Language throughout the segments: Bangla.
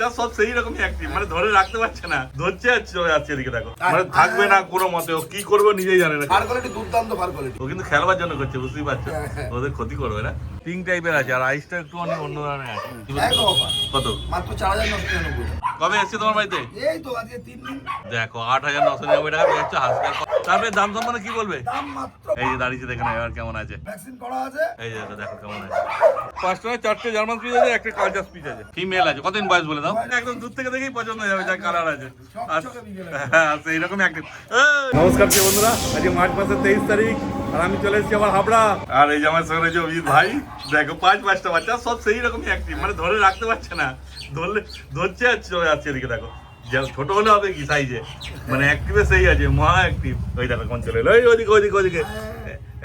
সব সেই রকমই অ্যাক্টিভ, মানে ধরে রাখতে পারছে না, ধরছে আর চলে যাচ্ছে এদিকে দেখো, মানে থাকবে না কোনো মতে, ও কি করবে নিজেই জানে না। ফার কোয়ালিটি দুর্দান্ত ফার কোয়ালিটি। ও কিন্তু খেলবার জন্য করছে, বুঝতেই পারছো, ওদের ক্ষতি করবে না। পিঙ্ক টাইপের আছে আর আইসটা একটু অনেক অন্য ধরনের আছে। কত? মাত্র 4999 টাকা। কবে এসেছে তোমার বাড়িতে? এই তো আজকে 3 দিন। দেখো 8999 টাকা পেয়ে যাচ্ছে হাসপাতাল। তারপরে দাম সম্মানে কি বলবে? দাম মাত্র, এই যে দাঁড়িয়েছে দেখে না এবার কেমন আছে, ভ্যাকসিন করা আছে। এই যে দেখো কেমন আছে। 5 টাকায় 4টে জার্মান স্পিচ আছে, একটা কালচার স্পিচ আছে। ফিমেল আছে, কতদিন বয়স বলে দাও? একদম দূর থেকে দেখেই পছন্দ হয়ে যাবে, যা কালার আছে। হ্যাঁ সেইরকম অ্যাক্টিভ। নমস্কার বন্ধুরা, আজকে মার্চ মাসের 23 তারিখ আর আমি চলে এসেছি আবার হাবড়া। আর এই যে আমার সঙ্গে যে অভিজিৎ ভাই, দেখো 5-5টা বাচ্চা, সব সেই রকমই অ্যাক্টিভ, মানে ধরে রাখতে পারছে না, ধরছে আর চলে যাচ্ছে এদিকে দেখো। ছোট হলে হবে কি সাইজে, মানে অ্যাক্টিভে সেই আছে, মহা অ্যাক্টিভ। ওই দেখো কোন চলে এলো, ওইদিকে ওইদিকে ওইদিকে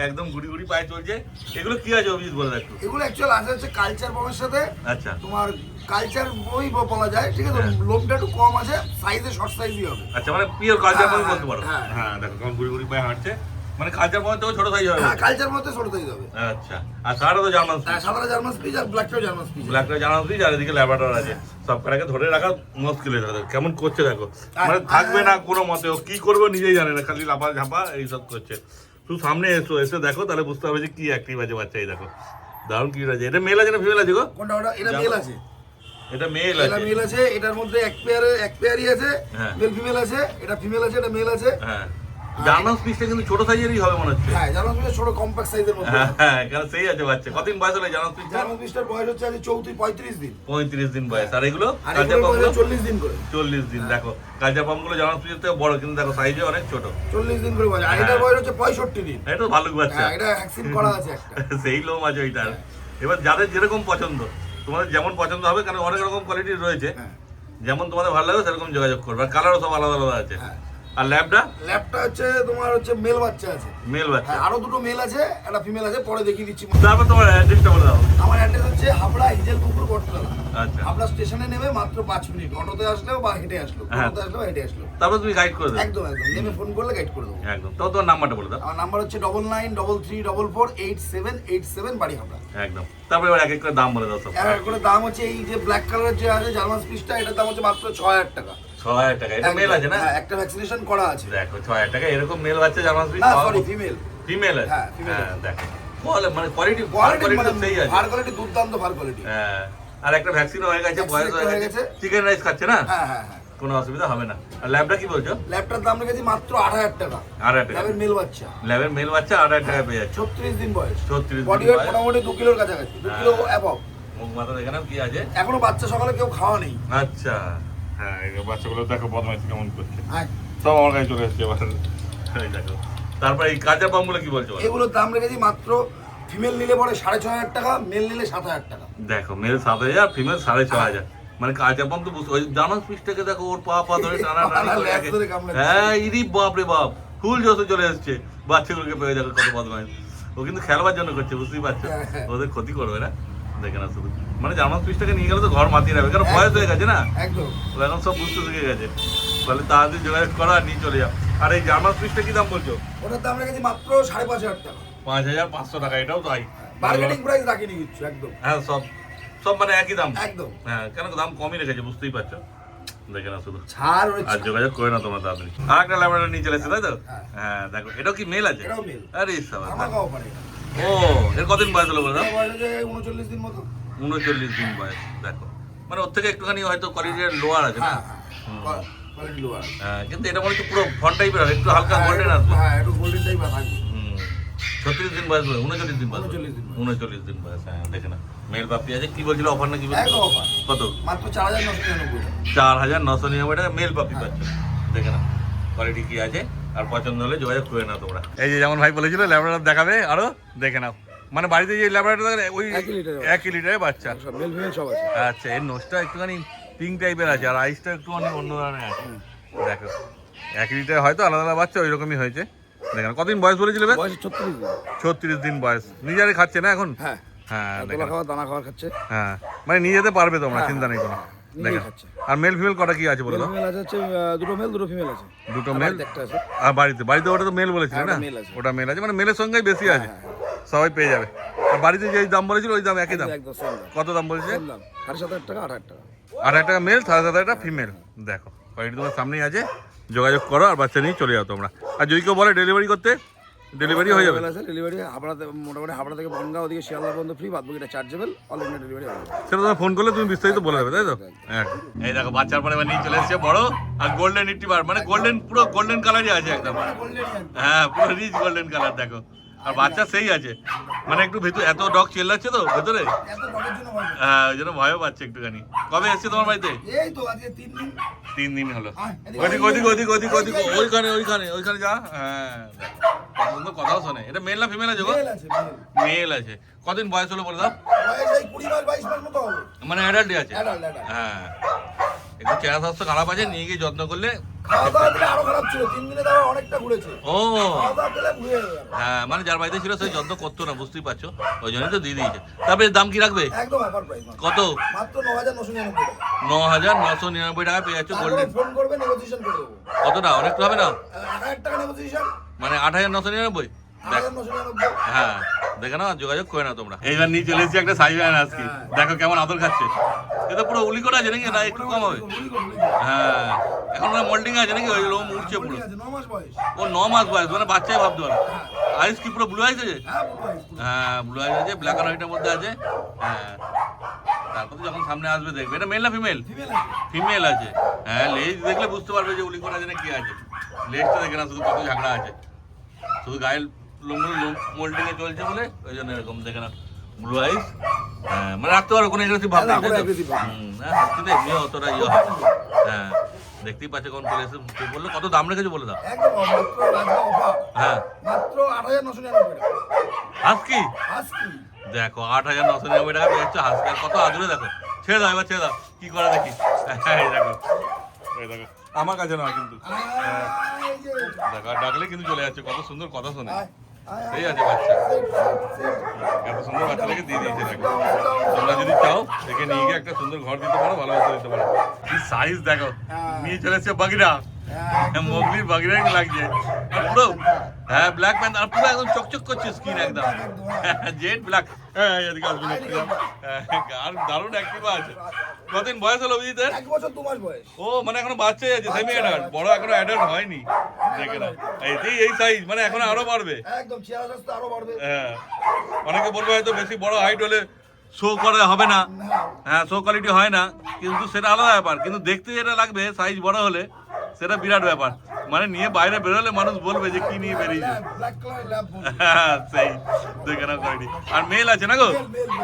একদম গুড়ি গুড়ি পায়ে চলছে। এগুলো কি আছে অভিজিৎ বলে দেখো? এগুলো অ্যাকচুয়াল আছে হচ্ছে কালচার বমের সাথে। আচ্ছা, তোমার কালচার বই বলা যায়, ঠিক আছে। লোমটা একটু কম আছে, সাইজে শর্ট সাইজই হবে। আচ্ছা, মানে পিওর কালচার বই বলতে পারো। হ্যাঁ দেখো কেমন গুড়ি গুড়ি পায়ে হাঁটছে, মানে কালচার বই তো ছোট সাইজ হবে। হ্যাঁ, কালচার মধ্যে ছোট সাইজ হবে। আচ্ছা, আর সারা তো জার্মান স্পিচ। হ্যাঁ, সাদা জার্মান স্পিচ আর ব্ল্যাকটাও জার্মান স্পিচ। ব্ল্যাকটাও জার্মান স্পিচ আর এদিকে ল্যাব্রাডর আছে। সব কটাকে ধরে রাখা মুশকিল হয়ে যাবে। কেমন করছে দেখো, মানে থাকবে না কোনো মতে, ও কি করবে নিজেই জানে না, খালি লাফা ঝাপা এইসব করছে। তুই সামনে এসো, এসে দেখো তাহলে বুঝতে হবে যে কি অ্যাক্টিভ আছে বাচ্চা। এই দেখো দারুণ কি আছে। এটা মেল আছে না ফিমেল আছে গো? কোনটা? ওটা এটা মেল আছে। এটা মেল আছে, এটা মেল আছে। এটার মধ্যে এক পেয়ারই আছে, মেল ফিমেল আছে। এটা ফিমেল আছে, এটা মেল আছে। হ্যাঁ, জার্মান স্পিচটা কিন্তু ছোট সাইজেরই হবে মনে হচ্ছে। হ্যাঁ, জার্মান স্পিচ ছোট কম্প্যাক্ট সাইজের মধ্যে। হ্যাঁ, এখানে সেই আছে বাচ্চা। কতদিন বয়স হলো জার্মান স্পিচ? জার্মান স্পিচটার বয়স হচ্ছে আজ 35 দিন। 35 দিন বয়স। আর এগুলো আর কালচার এগুলোর পাম্পগুলো বয়স 40 দিন করে। 40 দিন। দেখো কালচার পাম্পগুলো জার্মান স্পিচের থেকে বড়, কিন্তু দেখো সাইজে অনেক ছোট। 40 দিন করে বয়স। আর এটার বয়স হচ্ছে 65 দিন। এটা তো ভালো বাচ্চা। হ্যাঁ, এটা ভ্যাকসিন করা আছে একটা। সেই লোম আছে ওইটার। এবার যাদের যেরকম পছন্দ, তোমাদের যেমন পছন্দ হবে, কারণ অনেক রকম কোয়ালিটির রয়েছে, যেমন তোমাদের ভালো লাগে সেরকম যোগাযোগ করবে। আর কালারও সব আলাদা আলাদা আছে। আর ল্যাবটা হচ্ছে তোমার হচ্ছে মেল বাচ্চা আছে। মেল বাচ্চা। আরো দুটো মেল আছে, একটা ফিমেল আছে, পরে দেখিয়ে দিচ্ছি। তারপর তোমার অ্যাড্রেসটা বলে দাও। আমার অ্যাড্রেস হচ্ছে হাবড়া হিজলপুকুর বটতলা। আচ্ছা, হাবড়া স্টেশনে নেমে মাত্র 5 মিনিট, অটোতে আসলেও বা হেঁটে আসলো, অটোতে আসলেও হেঁটে আসলো। তারপর তুমি গাইড করে দাও। একদম নেমে ফোন করলে গাইড করে দেবো। একদম। তো তোমার নাম্বারটা বলে দাও। আমার নাম্বার হচ্ছে 9933448787 বাড়ি হাবড়া। একদম। তারপর এবার এক এক করে দাম বলে দাও সব। এর করে দাম হচ্ছে এই যে ব্ল্যাক কালারের যে আছে জার্মান স্পিচটা, এটার দাম হচ্ছে মাত্র 6000 টাকা। 6000 টাকা। এটা মেল আছে না? হ্যাঁ, একটা ভ্যাকসিনেশন করা আছে। দেখো 6000 টাকা এরকম মেল বাচ্চা জার্মান স্পিচ। না সরি, ফিমেল। ফিমেল আছে। হ্যাঁ, ফিমেল। দেখো বলে মানে কোয়ালিটি সেই আছে। ফার কোয়ালিটি দুর্দান্ত ফার কোয়ালিটি। হ্যাঁ, আর একটা ভ্যাকসিন হয়ে গেছে, বয়স হয়ে গেছে, চিকেন রাইস খাচ্ছে না? হ্যাঁ হ্যাঁ হ্যাঁ, কোনো অসুবিধা হবে না। আর ল্যাবটা কি বলছো? ল্যাবটার দাম রেখেছি মাত্র 8000 টাকা। 8000 টাকা। ল্যাবের মেল বাচ্চা। ল্যাবের মেল বাচ্চা 8000 টাকা পেয়ে যাচ্ছে। 36 দিন বয়স। 36 বডি দিন ওয়েট বয়স। মোটামুটি 2 কিলোর কাছাকাছি, 2 কিলো অ্যাবভ। মুখ মাথা দেখে নাও কি আছে। এখনো বাচ্চা সকালে কেউ খাওয়া নেই। আচ্ছা, হ্যাঁ এই বাচ্চাগুলো দেখো বদমাইশি কেমন করছে। হ্যাঁ, সব আমার কাছে চলে এসছে এবার। এই দেখো। তারপর এই কাঁচা পামগুলো কি বলছো? এগুলোর দাম রেখেছি মাত্র, ফিমেল নিলে পরে 6500 টাকা, মেল নিলে 7000 টাকা। দেখো মেল 7000, ফিমেল 6500। মানে কাঁচা পাম তো ওই জার্মান স্পিচটাকে দেখো, ওর পা ধরে টানা হ্যাঁ, ইরি বাপ রে বাপ, ফুল জোসে চলে এসছে। বাচ্চাগুলোকে পেয়ে দেখো কত বদমাইশ। ও কিন্তু খেলবার জন্য করছে, বুঝতেই পারছো, ওদের ক্ষতি করবে না। দেখে না শুধু, মানে জার্মান স্পিচটাকে নিয়ে গেলে তো ঘর মাতিয়ে যাবে, কারণ বয়স হয়ে গেছে না একদম। ও এখন সব বুঝতে শিখে গেছে, তাহলে তাড়াতাড়ি যোগাযোগ করো আর নিয়ে চলে যাও। আর এই জার্মান স্পিচটা কি দাম বলছো? ওটার দাম রেখেছি মাত্র 5500 টাকা। 5500 টাকা। এটাও তাই, মার্কেটিং প্রাইস রাখিনি কিছু একদম। হ্যাঁ, সব মানে একই দাম একদম। হ্যাঁ, কেন দাম কমই রেখেছে, বুঝতেই পারছো। দেখে না শুধু, ছাড় আর যোগাযোগ করে না তোমরা তাড়াতাড়ি। আর একটা ল্যাবরেটরি নিয়ে চলে এসেছে, তাই তো? হ্যাঁ দেখো, এটাও কি মেল আছে? এটাও মেল। আরে সাবাস। আমার গাও পারে। ও, এর কতদিন বয়স হলো বলো? বয়স হচ্ছে 39 দিন মতো। 39 দিন বয়স। দেখো, মানে ওর থেকে একটুখানি হয়তো কোয়ালিটি লোয়ার আছে না? Quality lower. হ্যাঁ, কিন্তু এটা মনে হচ্ছে পুরো ফন টাইপের, একটু হালকা গোল্ডেন আসবে। হ্যাঁ, একটু গোল্ডেন টাইপ আছে। 36 দিন বয়স, 39 দিন বয়স। 39 দিন বয়স। হ্যাঁ, দেখে না মেল পাপি আছে। কি বলছিল অফার না কি বলছিল? অফার কত? মাত্র 4999 টাকা। 4999 টাকা মেল পাপি পাচ্ছ। দেখে না কোয়ালিটি কি আছে, আর পছন্দ হলে যোগাযোগ করে নাও তোমরা। এই যে যেমন ভাই বলেছিল ল্যাবরেটরি দেখাবে, আরো দেখে নাও। মানে বাড়িতে যে ল্যাবরেটরি দেখে ওই 1 লিটারের বাচ্চা, সব মেল ফিমেল সব আছে। আচ্ছা, এর নোজটা একটুখানি পিঙ্ক টাইপের আছে, আর আইসটা একটু অনেক অন্য ধরনের আছে। দেখো 1 লিটার হয়তো আলাদা আলাদা বাচ্চা ওই রকমই হয়েছে। দেখেন কতদিন বয়স বলেছিল? বয়স 36 দিন। 36 দিন বয়স। নিজেরাই খাচ্ছে না এখন? হ্যাঁ হ্যাঁ, দানা খাওয়া খাচ্ছে। হ্যাঁ, মানে নিয়ে যেতে পারবে তোমরা, চিন্তা নেই কোনো। দেখেন, আর মেল ফিমেল কটা কি আছে বলে দাও? মেল আছে, দুটো মেল দুটো ফিমেল আছে। দুটো মেল একটা আছে। আর বাড়িতে ওটা তো মেল বলেছিল না? ওটা মেল আছে, মানে মেলের সঙ্গেই বেশি আছে, সবাই পেয়ে যাবে। আর বাড়িতে যে দাম বলেছিল ওই দাম একই দাম? কত দাম বলেছে? 7500 টাকা, 8000 টাকা। 8,000 টাকা মেল, 7,500 টাকা ফিমেল। দেখো কোয়ালিটি তোমার সামনেই আছে, যোগাযোগ করো আর বাচ্চা নিয়ে চলে যাও তোমরা। আর যদি কেউ বলে ডেলিভারি করতে, ডেলিভারি হয়ে যাবে। ডেলিভারি হাবড়াতে, মোটামুটি হাবড়া থেকে বনগাঁ, ওদিকে শিয়ালদা পর্যন্ত ফ্রি, বাদ বাকিটা চার্জেবল, অল ইন্ডিয়া ডেলিভারি হবে। সেটা তোমার ফোন করলে তুমি বিস্তারিত বলে দেবে, তাই তো? হ্যাঁ। এই দেখো বাচ্চার পরে এবার নিয়ে চলে এসেছে বড় আর গোল্ডেন রিট্রিভার, মানে গোল্ডেন, পুরো গোল্ডেন কালারই আছে একদম। হ্যাঁ, পুরো রিচ গোল্ডেন কালার দেখো। আর বাচ্চা সেই আছে, মানে একটু ভেতর এত ডগ চেল্লাচ্ছে তো ভেতরে, হ্যাঁ ওই জন্য ভয়ও পাচ্ছে একটুখানি। কবে এসছে তোমার বাড়িতে? এই তো আজকে 3 দিন হলো। ওইদিকে ওইখানে যা। হ্যাঁ সুন্দর কথাও শোনে। এটা মেল না ফিমেল আছে গো? মেল আছে। কদিন বয়স হলো বলে দাও? মানে অ্যাডাল্টই আছে। হ্যাঁ, একটু চেহারা স্বাস্থ্য খারাপ আছে, নিয়ে গিয়ে যত্ন করলে। ও হ্যাঁ, মানে যার বাড়িতে ছিল সেই যত্ন করতো না, বুঝতেই পারছো, ওই জন্যই তো দিয়ে দিয়েছে। তারপরে দাম কি রাখবে? কত? 9,999 টাকা পেয়ে যাচ্ছ গোল্ডেন। কতটা? অনেকটা হবে না? মানে 8,999? হ্যাঁ, দেখে নাও, যোগাযোগ করে নাও তোমরা। এইবার নিয়ে চলে এসেছি একটা সাইবেরিয়ান হাস্কি। দেখো কেমন আদর খাচ্ছে। এটা পুরো উলি করা আছে নাকি, না একটু কম হবে? হ্যাঁ, এখন মানে মোল্ডিং আছে নাকি, ওই লোম উঠছে পুরো। ও 9 মাস বয়স, মানে বাচ্চাই ভাবতে পারো। আইস কি পুরো ব্লু আইস আছে? হ্যাঁ ব্লু আইস আছে, ব্ল্যাক আর হোয়াইটের মধ্যে আছে। হ্যাঁ, তারপর যখন সামনে আসবে দেখবে। এটা মেল না ফিমেল? ফিমেল আছে। হ্যাঁ, লেজ দেখলে বুঝতে পারবে যে উলি করা আছে না কি আছে। লেজটা দেখে না শুধু, কত ঝাগড়া আছে। শুধু গায়ের লোমগুলো মোল্ডিং এ চলছে বলে ওই জন্য এরকম দেখে না। ব্লু আইস, হ্যাঁ মানে রাখতে পারো, কোনো এগ্রেসিভ ভাব নেই। হাসতে এমনি অতটা ইয়ে হয়। হ্যাঁ, দেখতেই পাচ্ছে কোন চলে এসে বললো। কত দাম রেখেছো বলে দাও? হ্যাঁ, হাস্কি দেখো 8,999 টাকা পেয়ে যাচ্ছে হাস্কি। আর কত আদুরে দেখো। ছেড়ে দাও, এবার ছেড়ে দাও, কি করে দেখি। এই দেখো, এই দেখো, আমার কাছে নয় কিন্তু। দেখো ডাকলে কিন্তু চলে যাচ্ছে, কত সুন্দর কথা শোনে। সেই আছে বাচ্চা, এত সুন্দর বাচ্চাটাকে দিয়ে দিয়েছে। দেখো তোমরা যদি চাও দেখে নিয়ে গিয়ে একটা সুন্দর ঘর দিতে পারো, ভালোবাসা দিতে পারো। কি সাইজ দেখো, নিয়ে চলে এসছে বাগিরা, মোগলির বাগিরাই লাগছে পুরো। হ্যাঁ, ব্ল্যাক প্যান্ট, আর পুরো একদম চকচক করছে স্কিন একদম, জেড ব্ল্যাক। হ্যাঁ, এদিকে আসবে আর দারুণ অ্যাক্টিভ আছে। কতদিন বয়স হলো অভিজিতের? 1 বছর 2 মাস বয়স। ও মানে এখনো বাচ্চাই আছে, সেমি অ্যাডাল্ট, বড় এখনো অ্যাডাল্ট হয়নি। দেখে না, এই সাইজ, মানে এখনো আরো বাড়বে একদম, চেহারা স্বাস্থ্য আরো বাড়বে। হ্যাঁ, অনেকে বলবে হয়তো বেশি বড় হাইট হলে শো করে হবে না। হ্যাঁ, শো কোয়ালিটি হয় না, কিন্তু সেটা আলাদা ব্যাপার। কিন্তু দেখতে যেটা লাগবে সাইজ বড় হলে, সেটা বিরাট ব্যাপার। মানে নিয়ে বাইরে বেরোলে মানুষ বলবে যে কি নিয়ে বেরিয়েছে। হ্যাঁ, সেই দেখে না কোয়ালিটি। আর মেল আছে না গো?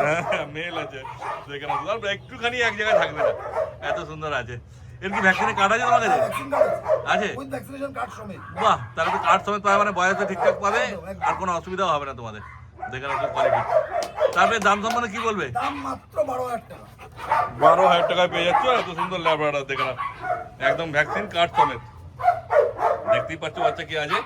হ্যাঁ, মেল আছে, দেখে না, একটুখানি এক জায়গায় থাকবে না, এত সুন্দর আছে। এর কি ভ্যাকসিনের কার্ড আছে তোমার কাছে? আছে? বাহ, তাহলে তো কার্ড সমেত পাবে, মানে বয়সে ঠিকঠাক পাবে, আর কোনো অসুবিধাও হবে না তোমাদের। দেখে না কোয়ালিটি। তারপরে দাম সম্মানে কি বলবে? মাত্র 12,000 টাকা। 12,000 টাকায় পেয়ে যাচ্ছ এত সুন্দর ল্যাব্রাডর। দেখে না, একদম ভ্যাকসিন কার্ড সমেত। দেখতেই পাচ্ছ বাচ্চা কি আছে,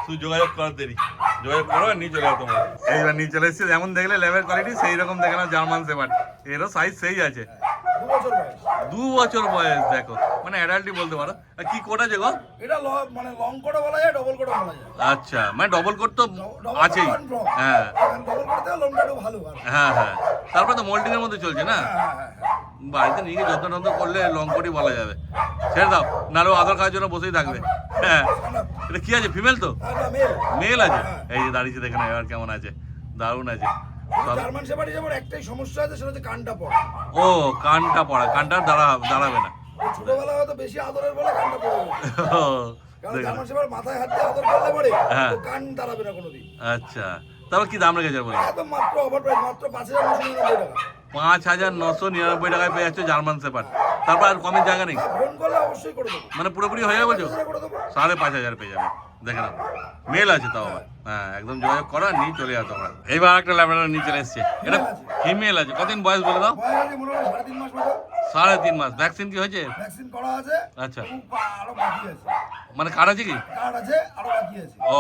শুধু যোগাযোগ করার দেরি। যোগাযোগ করো আর নিয়ে চলে যাও তোমরা। এইবার নিয়ে চলে এসেছি, যেমন দেখলে ল্যাবের কোয়ালিটি সেই রকম দেখে না জার্মান শেপার্ড। এরও সাইজ সেই আছে। 2 বছর বয়স দেখো, মানে অ্যাডাল্টই বলতে পারো। আর কি কোট আছে গো? এটা মানে লং কোটও বলা যায়, ডবল কোটও বলা যায়। আচ্ছা, মানে ডবল কোট তো আছেই। হ্যাঁ, ডবল কোটে লংটা একটু ভালো। হ্যাঁ হ্যাঁ, তারপরে তো মোল্ডিং এর মধ্যে চলছে না। বাড়িতে নিয়ে যত্ন টত্ন করলে লং কোটই বলা যাবে। ছেড়ে দাও, নাহলে আধার কার্ডের জন্য বসেই থাকবে। হ্যাঁ, এটা কি আছে, ফিমেল তো? মেল আছে। এই যে দাঁড়িয়েছে, দেখে না এবার কেমন আছে, দারুণ আছে। জার্মান শেপার্ডের যেমন একটাই সমস্যা আছে, সেটা হচ্ছে কানটা পড়া। ও, কানটা পড়া, কানটা দাঁড়াবে না। ছোটবেলা হয়তো বেশি আদরের বলে কানটা পড়ে যাবে। জার্মান শেপার্ড মাথায় হাত দিয়ে আদর করলে পরে কান দাঁড়াবে না কোনোদিন। আচ্ছা, তারপর কি দাম রেখেছে বলে? একদম মাত্র ওভার প্রাইস, মাত্র 5,999 টাকা। 5,999 টাকায় পেয়ে যাচ্ছে জার্মান শেপার্ড। তারপর আর কমের জায়গা নেই? ফোন করলে অবশ্যই করে দেবো। মানে পুরোপুরি হয়ে যাবে বলছো? 5,500 পেয়ে যাবে। দেখে না, মেল আছে তাও আবার। হ্যাঁ, একদম যোগাযোগ করো আর নিয়ে চলে যাও তোমরা। এইবার একটা ল্যাব্রাডর নিয়ে চলে এসছে। এটা ফিমেল আছে। কতদিন বয়স বলে দাও? 3.5 মাস মতো। 3.5 মাস। ভ্যাকসিন কি হয়েছে? ভ্যাকসিন করা আছে। আচ্ছা, আরো বাকি আছে। মানে কার্ড আছে কি? কার্ড আছে, আরো বাকি আছে। ও,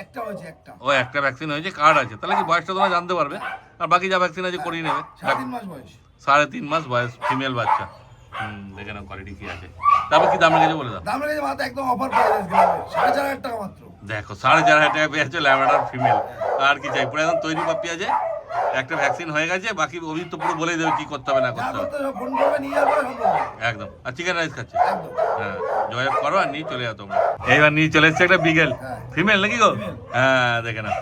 একটা হয়েছে, একটা। ও, একটা ভ্যাকসিন হয়েছে, কার্ড আছে। তাহলে কি বয়সটা তোমরা জানতে পারবে, আর বাকি যা ভ্যাকসিন আছে করিয়ে নেবে। 3.5 মাস বয়স। 3.5 মাস বয়স, ফিমেল বাচ্চা। দেখে নাও কোয়ালিটি কি আছে। তারপর কি দাম রেখেছে বলে দাও? দাম রেখেছে মাত্র একদম অফার প্রাইস, 4,500 টাকা মাত্র। দেখো 4,500 টাকা পেয়ে যাচ্ছে ল্যাব্রাডর ফিমেল। আর কি চাই, পুরো একদম তৈরি পাপ্পি আছে। একটা ভ্যাকসিন হয়ে গেছে, বাকি অভিজিৎ তো পুরো বলে দেবে কি করতে হবে না করতে হবে। ফোন করবে নিয়ে যাবে সব বলবে। একদম। আর চিকেন রাইস খাচ্ছে। একদম। হ্যাঁ, যোগাযোগ করো আর নিয়ে চলে যাও তোমরা। এইবার নিয়ে চলে এসছে একটা বিগেল হ্যাঁ। ফিমেল নাকি গো? হ্যাঁ, দেখে না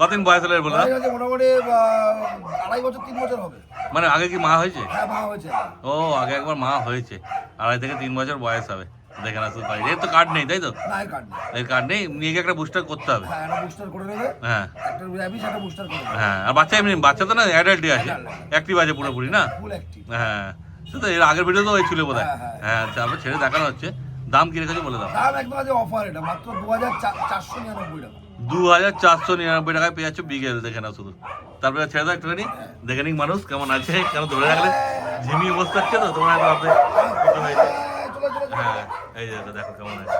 কতদিন বয়স হলে বলো? হয়ে গেছে মোটামুটি 2.5 বছর 3 বছর হবে। মানে আগে কি মা হয়েছে? হ্যাঁ মা হয়েছে। ও, আগে একবার মা হয়েছে, 2.5 থেকে 3 বছর বয়স হবে। দেখে না শুধু পাই, এর তো কার্ড নেই তাই তো? না এর কার্ড নেই। এর কার্ড নেই, নিয়ে গিয়ে একটা বুস্টার করতে হবে। হ্যাঁ একটা বুস্টার করে নেবে। হ্যাঁ একটা র্যাবিস একটা বুস্টার করে নেবে। হ্যাঁ, আর বাচ্চা এমনি বাচ্চা তো না অ্যাডাল্টই আছে, অ্যাক্টিভ আছে পুরোপুরি না? Full active. হ্যাঁ, শুধু এর আগের ভিডিও তো ওই ছিল বোধ হয়। হ্যাঁ, হ্যাঁ। হ্যাঁ, তারপর ছেড়ে দেখানো হচ্ছে। দাম কি রেখেছে বলে দাও। দাম একদম আছে অফার, এটা মাত্র 2499 টাকা। 2499 টাকায় পেয়ে যাচ্ছ বিগেল, দেখে না শুধু। তারপরে ছেড়ে দাও একটুখানি, দেখে নিক মানুষ কেমন আছে, কেন ধরে রাখলে ঝিমিয়ে বসে থাকছে তো, তোমরা একটু ভাববে কিছু হয়েছে। চলো চলো চলো। হ্যাঁ, এই যে দেখো কেমন আছে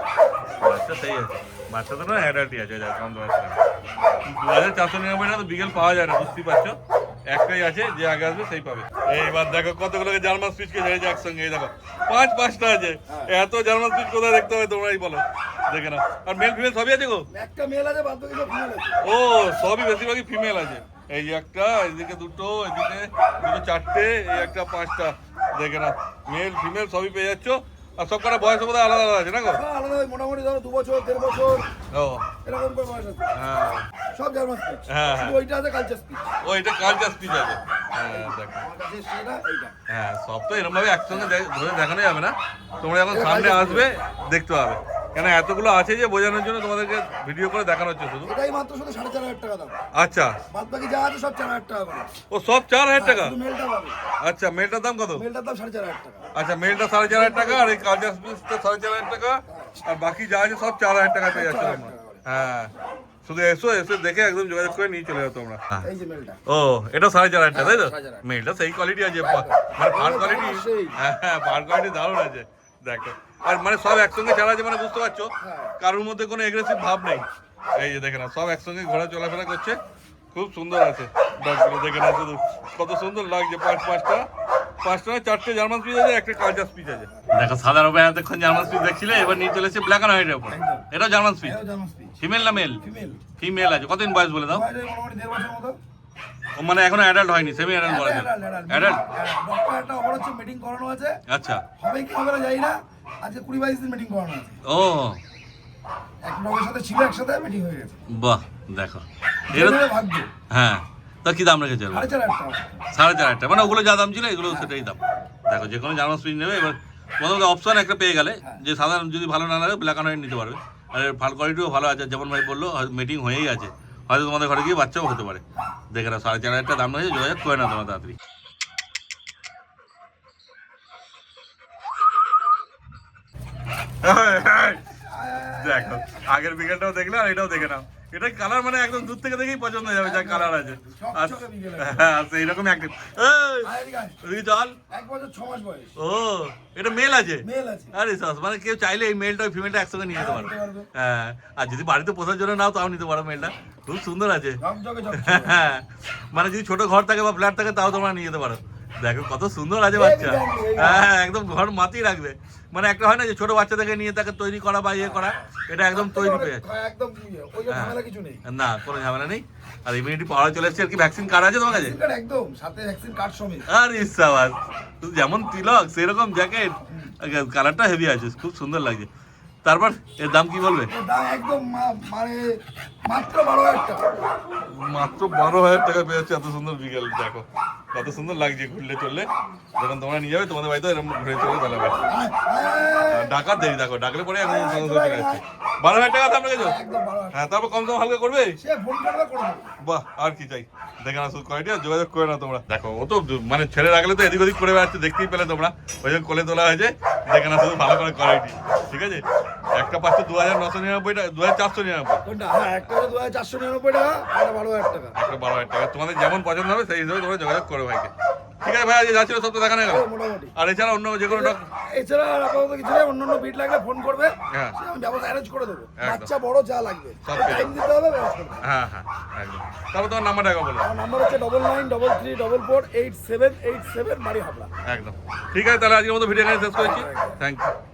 বাচ্চা, সেই আছে বাচ্চা তো না অ্যাডাল্টই আছে। দেখো কম দামে 2499 টাকা তো বিকেল পাওয়া যায় না, বুঝতেই পারছো। একটাই আছে, যে আগে আসবে সেই পাবে। এইবার দেখো কতগুলোকে জার্মান স্পিচকে ছেড়েছে একসঙ্গে, এই দেখো 5-5টা আছে। এত জার্মান স্পিচ কোথায় দেখতে হবে তোমরাই বলো, দেখে না। আর মেল ফিমেল সবই আছে গো? একটা মেল আছে বাদ বাকি সব ফিমেল আছে। ও, সবই বেশিরভাগই ফিমেল আছে। এই যে একটা, এদিকে দুটো, এদিকে দুটো, 4টে, এই একটা 5টা, দেখে না। মেল ফিমেল সবই পেয়ে যাচ্ছ। আর সব কটা বয়স বোধহয় আলাদা আলাদা আছে না গো? সব আলাদা হয়, মোটামুটি ধরো 2 বছর 1.5 বছর ও এরকম করে বয়স আছে। হ্যাঁ, সব জার্মান স্পিচ। হ্যাঁ, হ্যাঁ। শুধু ওইটা আছে কালচার স্পিচ। ও এটা কালচার স্পিচ আছে। হ্যাঁ দেখো, আমার কাছে সেটা এইটা। হ্যাঁ সব তো এরকম ভাবে একসঙ্গে ধরে দেখানো যাবে না, তোমরা যখন সামনে আসবে দেখতে হবে। কেন এতগুলো আছে যে বোঝানোর জন্য তোমাদেরকে ভিডিও করে দেখানো হচ্ছে শুধু। এটাই মাত্র শুধু 4500 টাকা দাম। আচ্ছা, বাদ বাকি যা আছে সব 4000 টাকা করে। ও সব 4000 টাকা? শুধু মেলটা পাবে। আচ্ছা, মেলটার দাম কত? মেলটার দাম 4500 টাকা। আচ্ছা, মেলটা 4500 টাকা, আর এই কালচার স্পিচটা 4500 টাকা, আর বাকি যা আছে সব 4000 টাকা পেয়ে যাচ্ছে তোমরা। হ্যাঁ, শুধু এসো, এসে দেখে একদম যোগাযোগ করে নিয়ে চলে যাও তোমরা। এই যে মেলটা। ও, এটা 4500 টাকা তাই তো? 4500 মেলটা সেই কোয়ালিটি আছে, মানে ফার কোয়ালিটি। হ্যাঁ, ফার কোয়ালিটি দারুণ আছে দেখো। আর মানে সব একসঙ্গে চালা আছে, মানে বুঝতে পারছো কারোর মধ্যে কোনো এগ্রেসিভ ভাব নেই। এই যে দেখে না, সব একসঙ্গে ঘোরা চলাফেরা করছে, খুব সুন্দর আছে ডগগুলো, দেখে না শুধু কত সুন্দর লাগছে। 5টা 4টে জার্মান স্পিচ আছে, একটা কালচার স্পিচ আছে। দেখো সাদার উপরে এতক্ষণ জার্মান স্পিচ দেখছিলে, এবার নিয়ে চলেছে ব্ল্যাক এন্ড হোয়াইটের উপর। এটাও জার্মান স্পিচ, এটাও জার্মান স্পিচ। ফিমেল না মেল? ফিমেল। ফিমেল আছে। কতদিন বয়স বলে দাও? বয়স মোটামুটি 1.5 বছর মতো। ও মানে এখনো অ্যাডাল্ট হয়নি, সেমি অ্যাডাল্ট বলা যায়। অ্যাডাল্ট? ডক্টর একটা অফার হচ্ছে, মিটিং করানো আছে। আচ্ছা। হবে কি হবে না জানি না। আজকে 20-22 দিন মিটিং করানো আছে। ও এক লোকের সাথে ছিল, একসাথে মিটিং হয়ে গেছে। বাহ, দেখো এর ভাগ্য। হ্যাঁ, তা কি দাম রেখেছে? 4500 টাকা। 4500 টাকা, মানে ওগুলো যা দাম ছিল এগুলো সেটাই দাম। দেখো যে কোনো জার্মান স্পিচ নেবে, এবার প্রথমত অপশন একটা পেয়ে গেলে, যে সাধারণ যদি ভালো না লাগে ব্ল্যাক অ্যান্ড হোয়াইট নিতে পারবে। আর ফার কোয়ালিটিও ভালো আছে, যেমন ভাই বললো মিটিং হয়েই আছে, হয়তো তোমাদের ঘরে গিয়ে বাচ্চাও হতে পারে। দেখে না 4500 টাকা দাম রয়েছে, যোগাযোগ করে না তোমার তাড়াতাড়ি। দেখো আগের বিকেলটাও দেখলে, আর এটাও দেখে নাও। এটা কালার মানে একদম দূর থেকে দেখেই পছন্দ হয়ে যাবে, যা কালার আছে। আর হ্যাঁ, সেইরকম একটা চল 1 বছর 6 মাস বয়স। ও, এটা মেল আছে? মেল আছে। আরে সস, মানে কেউ চাইলে এই মেলটা ওই ফিমেলটা একসঙ্গে নিয়ে যেতে পারবে। হ্যাঁ, আর যদি বাড়িতে পোষার জন্য নাও তাও নিতে পারো। মেলটা খুব সুন্দর আছে। ঝকঝকে ঝকঝকে। হ্যাঁ, মানে যদি ছোট ঘর থাকে বা ফ্ল্যাট থাকে তাও তোমরা নিয়ে যেতে পারো। দেখো কত সুন্দর আছে বাচ্চা। হ্যাঁ, একদম ঘর মাতিয়ে রাখবে। মানে একটা হয় না যে ছোট বাচ্চা থেকে নিয়ে তাকে তৈরি করা বা ইয়ে করা, এটা একদম তৈরি পেয়ে যাচ্ছে। একদম ওই ঝামেলা কিছু নেই। না, কোনো ঝামেলা নেই। আর ইমিউনিটি পাওয়ার চলে এসেছে। আর কি ভ্যাকসিন কার্ড আছে তোমার কাছে? ভ্যাকসিন কার্ড একদম সাথে, ভ্যাকসিন কার্ড সমেত। আর ইসাবাস, তুই যেমন তিলক সেরকম জ্যাকেট, কালারটা হেভি আছে, খুব সুন্দর লাগছে। তারপর এর দাম কি বলবে? এর দাম একদম মানে মাত্র 12000 টাকা। মাত্র 12000 টাকা পেয়ে যাচ্ছে। এত সুন্দর বিকেল দেখো কত সুন্দর লাগছে, ঘুরলে চললে যখন তোমরা নিয়ে যাবে তোমাদের বাড়িতে এরকম ঘুরে চলে বেলাবে। ডাকার দেরি, দেখো ডাকলে পরে এখন চলে যাচ্ছে। 12000 টাকা দাম রেখেছো? একদম 12000। হ্যাঁ, তারপর কম দাম হালকা করবে? সে ফোন করবে করে দেব। বাহ, আর কি চাই। দেখে না শুধু কোয়ালিটি, আর যোগাযোগ করে না তোমরা। দেখো ও তো মানে ছেড়ে রাখলে তো এদিক ওদিক করে বেড়াচ্ছে, দেখতেই পেলে তোমরা। ওই জন্য কোলে তোলা হয়েছে। দেখে না শুধু ভালো করে কোয়ালিটি, ঠিক আছে। একটা পাচ্ছে 2999 টাকা, 2499। কোনটা? হ্যাঁ, একটা হলো 2499 টাকা, আর 12000 টাকা। একটা 12000 টাকা। তোমাদের যেমন পছন্দ হবে সেই হিসেবে তোমরা যোগাযোগ করো ভাইকে। ঠিক আছে ভাই, আজকে যাচ্ছিল সব তো দেখানো গেল। মোটামুটি। আর এছাড়া অন্য যে কোনো এছাড়া আর আপাতত কিছু নেই। অন্যান্য বিট লাগলে ফোন করবে, হ্যাঁ, সে আমি ব্যবস্থা অ্যারেঞ্জ করে দেবো। একদম। বাচ্চা বড় যা লাগবে সব পেয়ে টাইম দিতে হবে, ব্যবস্থা করবো। হ্যাঁ হ্যাঁ, একদম। তারপর তোমার নাম্বারটা একবার বলো। আমার নাম্বার হচ্ছে 9933448787 বাড়ি হাবড়া। একদম ঠিক আছে, তাহলে আজকের মতো ভিডিও এখানে শেষ করেছি। Thank you.